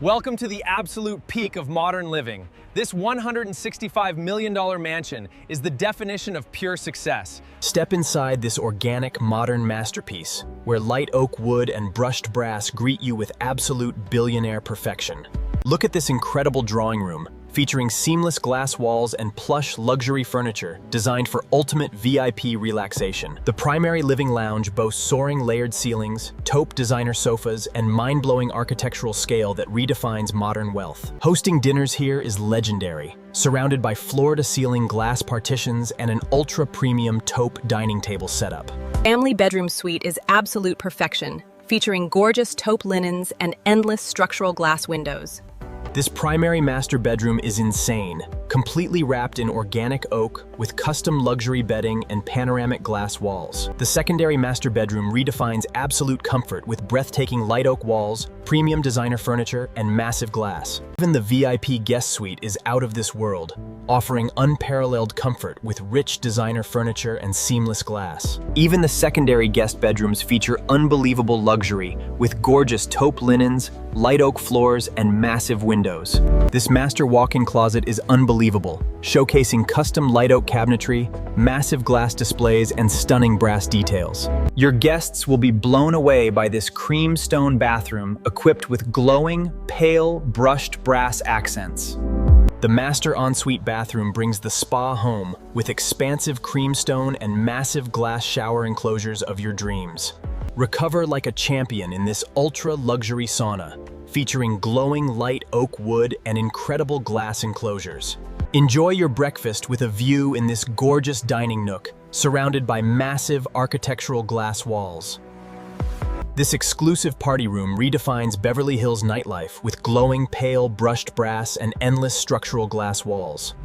Welcome to the absolute peak of modern living. This $165 million mansion is the definition of pure success. Step inside this organic, modern masterpiece, where light oak wood and brushed brass greet you with absolute billionaire perfection. Look at this incredible drawing room, featuring seamless glass walls and plush luxury furniture designed for ultimate VIP relaxation. The primary living lounge boasts soaring layered ceilings, taupe designer sofas, and mind-blowing architectural scale that redefines modern wealth. Hosting dinners here is legendary, surrounded by floor-to-ceiling glass partitions and an ultra-premium taupe dining table setup. Family bedroom suite is absolute perfection, featuring gorgeous taupe linens and endless structural glass windows. This primary master bedroom is insane, completely wrapped in organic oak with custom luxury bedding and panoramic glass walls. The secondary master bedroom redefines absolute comfort with breathtaking light oak walls, premium designer furniture, and massive glass. Even the VIP guest suite is out of this world, offering unparalleled comfort with rich designer furniture and seamless glass. Even the secondary guest bedrooms feature unbelievable luxury with gorgeous taupe linens, light oak floors, and massive windows. This master walk-in closet is unbelievable, showcasing custom light oak cabinetry, massive glass displays, and stunning brass details. Your guests will be blown away by this cream stone bathroom equipped with glowing, pale, brushed brass accents. The master ensuite bathroom brings the spa home with expansive creamstone and massive glass shower enclosures of your dreams. Recover like a champion in this ultra-luxury sauna, featuring glowing light oak wood and incredible glass enclosures. Enjoy your breakfast with a view in this gorgeous dining nook, surrounded by massive architectural glass walls. This exclusive party room redefines Beverly Hills nightlife with glowing pale brushed brass and endless structural glass walls.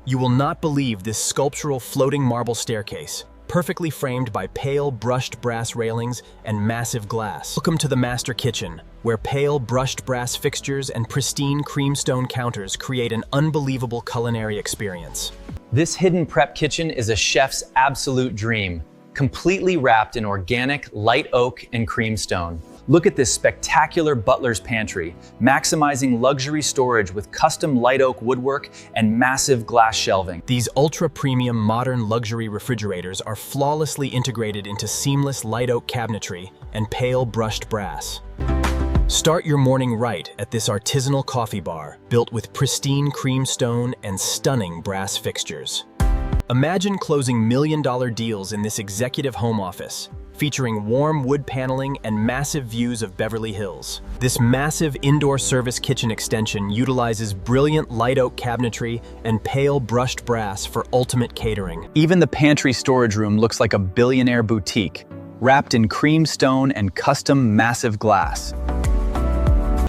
You will not believe this sculptural floating marble staircase, perfectly framed by pale brushed brass railings and massive glass. Welcome to the master kitchen, where pale brushed brass fixtures and pristine creamstone counters create an unbelievable culinary experience. This hidden prep kitchen is a chef's absolute dream, completely wrapped in organic light oak and creamstone. Look at this spectacular butler's pantry, maximizing luxury storage with custom light oak woodwork and massive glass shelving. These ultra-premium modern luxury refrigerators are flawlessly integrated into seamless light oak cabinetry and pale brushed brass. Start your morning right at this artisanal coffee bar, built with pristine creamstone and stunning brass fixtures. Imagine closing million-dollar deals in this executive home office, featuring warm wood paneling and massive views of Beverly Hills. This massive indoor service kitchen extension utilizes brilliant light oak cabinetry and pale brushed brass for ultimate catering. Even the pantry storage room looks like a billionaire boutique, wrapped in creamstone and custom massive glass.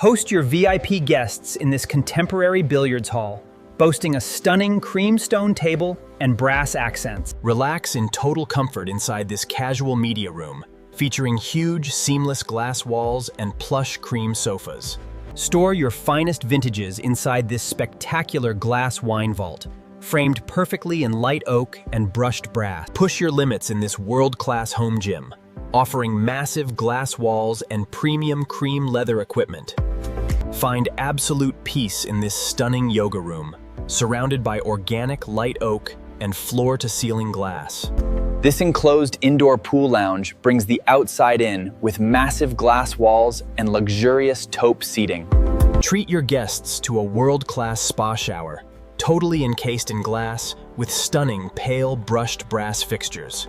Host your VIP guests in this contemporary billiards hall, boasting a stunning creamstone table and brass accents. Relax in total comfort inside this casual media room, featuring huge seamless glass walls and plush cream sofas. Store your finest vintages inside this spectacular glass wine vault, framed perfectly in light oak and brushed brass. Push your limits in this world-class home gym, offering massive glass walls and premium cream leather equipment. Find absolute peace in this stunning yoga room, surrounded by organic light oak and floor-to-ceiling glass. This enclosed indoor pool lounge brings the outside in with massive glass walls and luxurious taupe seating. Treat your guests to a world-class spa shower, totally encased in glass with stunning pale brushed brass fixtures.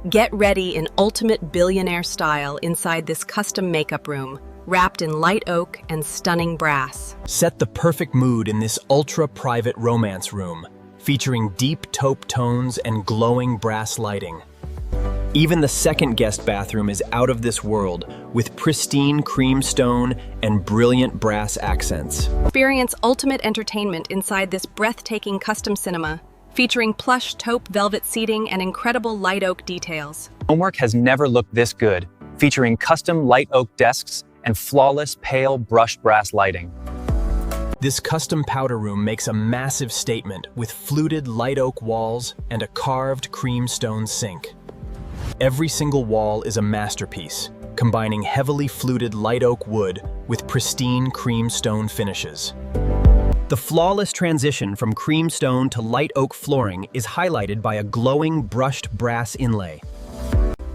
Get ready in ultimate billionaire style inside this custom makeup room, wrapped in light oak and stunning brass. Set the perfect mood in this ultra-private romance room, featuring deep taupe tones and glowing brass lighting. Even the second guest bathroom is out of this world, with pristine creamstone and brilliant brass accents. Experience ultimate entertainment inside this breathtaking custom cinema, featuring plush taupe velvet seating and incredible light oak details. Homework has never looked this good, featuring custom light oak desks and flawless pale brushed brass lighting. This custom powder room makes a massive statement with fluted light oak walls and a carved creamstone sink. Every single wall is a masterpiece, combining heavily fluted light oak wood with pristine cream stone finishes. The flawless transition from cream stone to light oak flooring is highlighted by a glowing brushed brass inlay.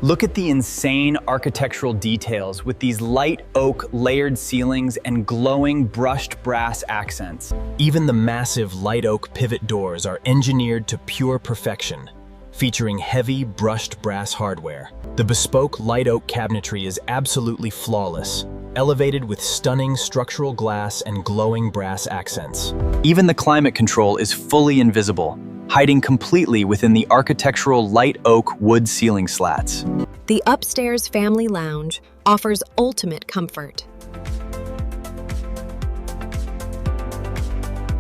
Look at the insane architectural details with these light oak layered ceilings and glowing brushed brass accents. Even the massive light oak pivot doors are engineered to pure perfection, featuring heavy brushed brass hardware. The bespoke light oak cabinetry is absolutely flawless, elevated with stunning structural glass and glowing brass accents. Even the climate control is fully invisible, hiding completely within the architectural light oak wood ceiling slats. The upstairs family lounge offers ultimate comfort.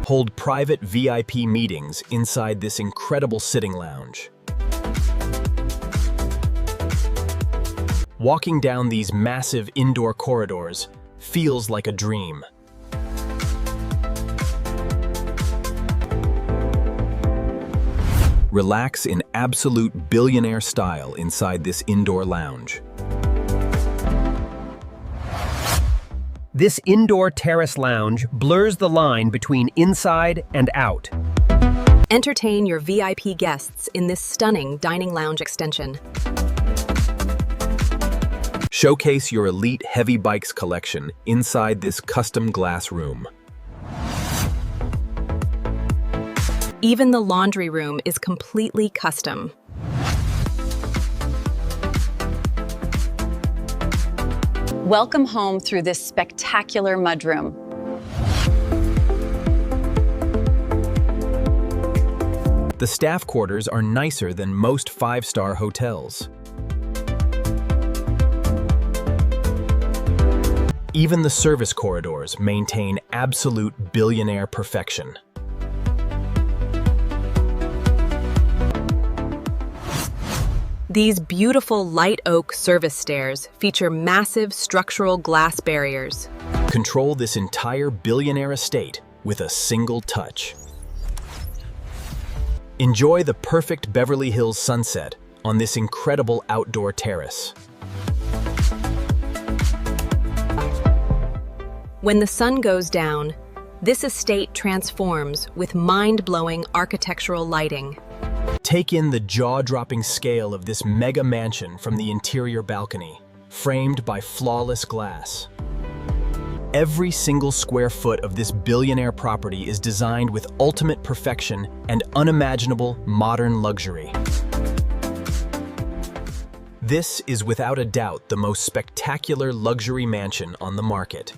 Hold private VIP meetings inside this incredible sitting lounge. Walking down these massive indoor corridors feels like a dream. Relax in absolute billionaire style inside this indoor lounge. This indoor terrace lounge blurs the line between inside and out. Entertain your VIP guests in this stunning dining lounge extension. Showcase your elite heavy bikes collection inside this custom glass room. Even the laundry room is completely custom. Welcome home through this spectacular mudroom. The staff quarters are nicer than most five-star hotels. Even the service corridors maintain absolute billionaire perfection. These beautiful light oak service stairs feature massive structural glass barriers. Control this entire billionaire estate with a single touch. Enjoy the perfect Beverly Hills sunset on this incredible outdoor terrace. When the sun goes down, this estate transforms with mind-blowing architectural lighting. Take in the jaw-dropping scale of this mega mansion from the interior balcony, framed by flawless glass. Every single square foot of this billionaire property is designed with ultimate perfection and unimaginable modern luxury. This is without a doubt the most spectacular luxury mansion on the market.